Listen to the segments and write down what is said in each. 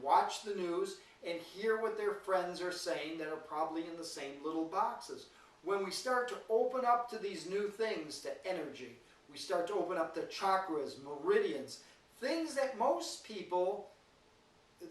watch the news and hear what their friends are saying that are probably in the same little boxes. When we start to open up to these new things, to energy, we start to open up the chakras, meridians, things that most people,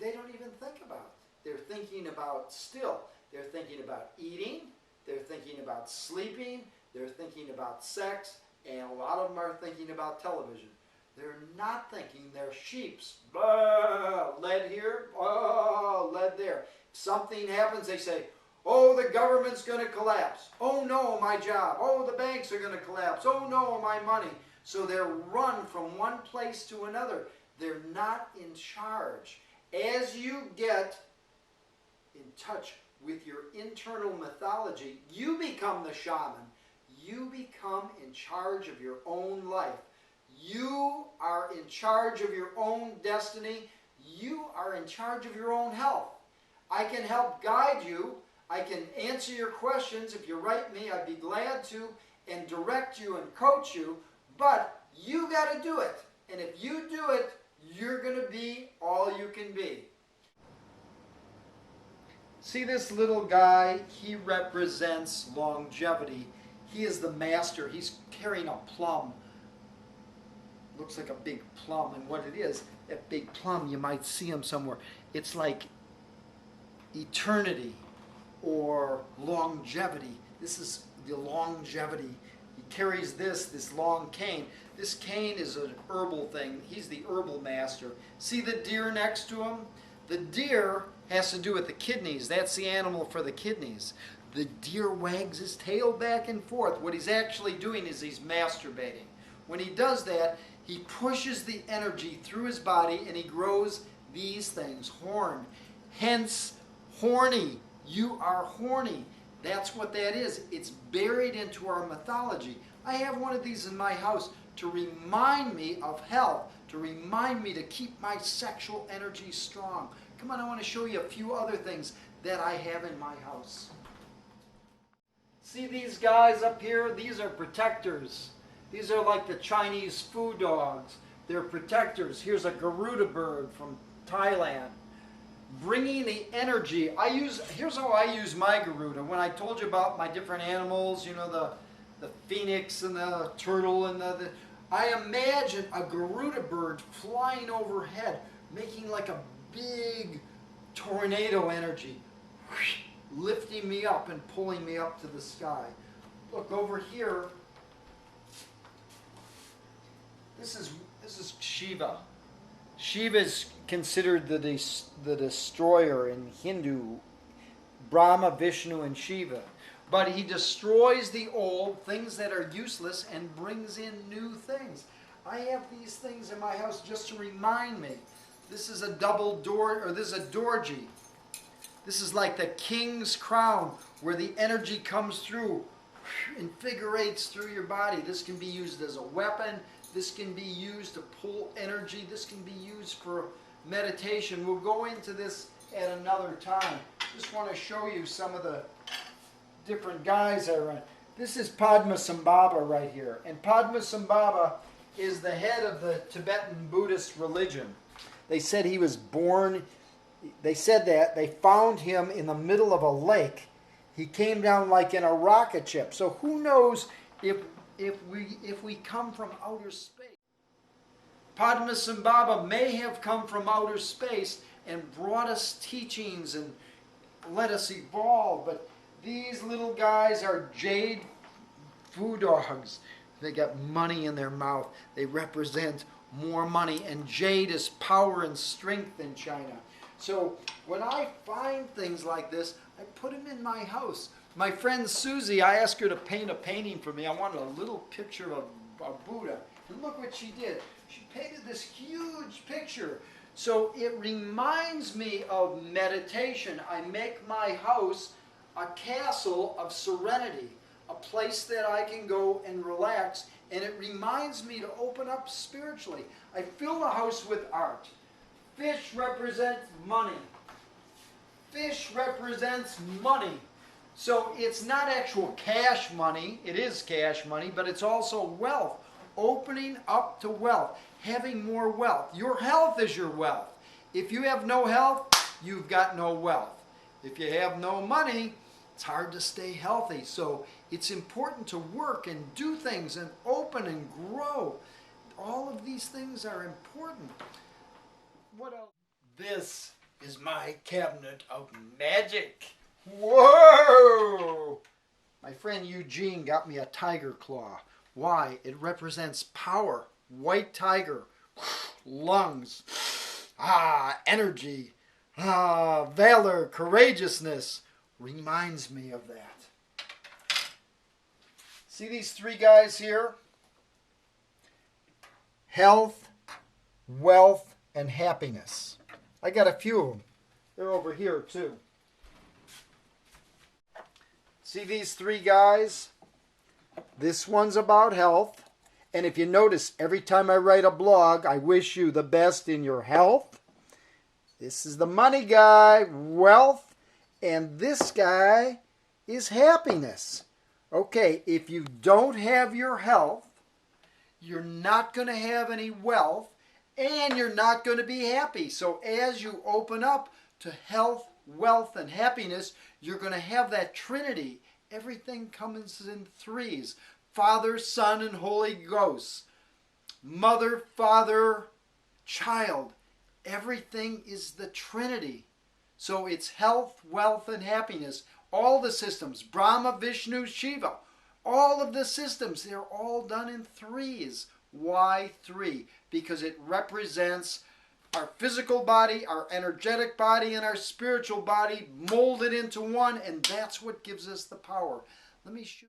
they don't even think about. They're thinking about still. They're thinking about eating, they're thinking about sleeping, they're thinking about sex, and a lot of them are thinking about television. They're not thinking they're sheeps. Lead here, lead there. If something happens, they say, oh, the government's going to collapse. Oh no, my job. Oh, the banks are going to collapse. Oh no, my money. So they're run from one place to another. They're not in charge. As you get in touch with your internal mythology, you become the shaman. You become in charge of your own life. You are in charge of your own destiny. You are in charge of your own health. I can help guide you. I can answer your questions. If you write me, I'd be glad to, and direct you and coach you. But you got to do it. And if you do it, you're going to be all you can be. See this little guy? He represents longevity. He is the master. He's carrying a plum. Looks like a big plum, and what it is, that big plum, you might see him somewhere. It's like eternity or longevity. This is the longevity. He carries this long cane. This cane is an herbal thing. He's the herbal master. See the deer next to him? The deer has to do with the kidneys. That's the animal for the kidneys. The deer wags his tail back and forth. What he's actually doing is he's masturbating. When he does that, he pushes the energy through his body and he grows these things, horn. Hence, horny. You are horny. That's what that is. It's buried into our mythology. I have one of these in my house to remind me of health, to remind me to keep my sexual energy strong. Come on, I want to show you a few other things that I have in my house. See these guys up here? These are protectors. These are like the Chinese food dogs. They're protectors. Here's a Garuda bird from Thailand. Bringing the energy. Here's how I use my Garuda. When I told you about my different animals, you know, the phoenix and the turtle and I imagine a Garuda bird flying overhead, making like a big tornado energy, lifting me up and pulling me up to the sky. Look over here. This is Shiva. Shiva is considered the destroyer in Hindu, Brahma, Vishnu, and Shiva. But he destroys the old, things that are useless, and brings in new things. I have these things in my house just to remind me. This is a double door, or this is a dorji. This is like the king's crown, where the energy comes through, invigorates through your body. This can be used as a weapon. This can be used to pull energy. This can be used for meditation. We'll go into this at another time. Just want to show you some of the different guys that are in. This is Padma right here. And Padma is the head of the Tibetan Buddhist religion. They said he was born, they said that they found him in the middle of a lake. He came down like in a rocket ship. So who knows if we come from outer space. Padma may have come from outer space and brought us teachings and let us evolve, but these little guys are Jade food dogs. They got money in their mouth. They represent more money, and Jade is power and strength in China. So when I find things like this, I put them in my house. My friend Susie, I asked her to paint a painting for me. I wanted a little picture of a Buddha. And look what she did. She painted this huge picture. So it reminds me of meditation. I make my house a castle of serenity, a place that I can go and relax, and it reminds me to open up spiritually. I fill the house with art. Fish represents money. Fish represents money. So it's not actual cash money. It is cash money, but it's also wealth. Opening up to wealth. Having more wealth. Your health is your wealth. If you have no health, you've got no wealth. If you have no money, it's hard to stay healthy. So it's important to work and do things and open and grow. All of these things are important. What else? This is my cabinet of magic. Whoa! My friend Eugene got me a tiger claw. Why? It represents power. White tiger. Lungs. Energy. Valor. Courageousness. Reminds me of that. See these three guys here? Health, wealth, and happiness. I got a few of them. They're over here too. See these three guys? This one's about health. And if you notice, every time I write a blog, I wish you the best in your health. This is the money guy, wealth. And this guy is happiness. Okay, if you don't have your health, you're not going to have any wealth, and you're not going to be happy. So as you open up to health, wealth, and happiness, you're going to have that Trinity. Everything comes in threes. Father, Son, and Holy Ghost. Mother, Father, Child. Everything is the Trinity. So it's health, wealth, and happiness. All the systems, Brahma, Vishnu, Shiva. All of the systems, they're all done in threes. Why three? Because it represents our physical body, our energetic body, and our spiritual body molded into one, and that's what gives us the power. Let me show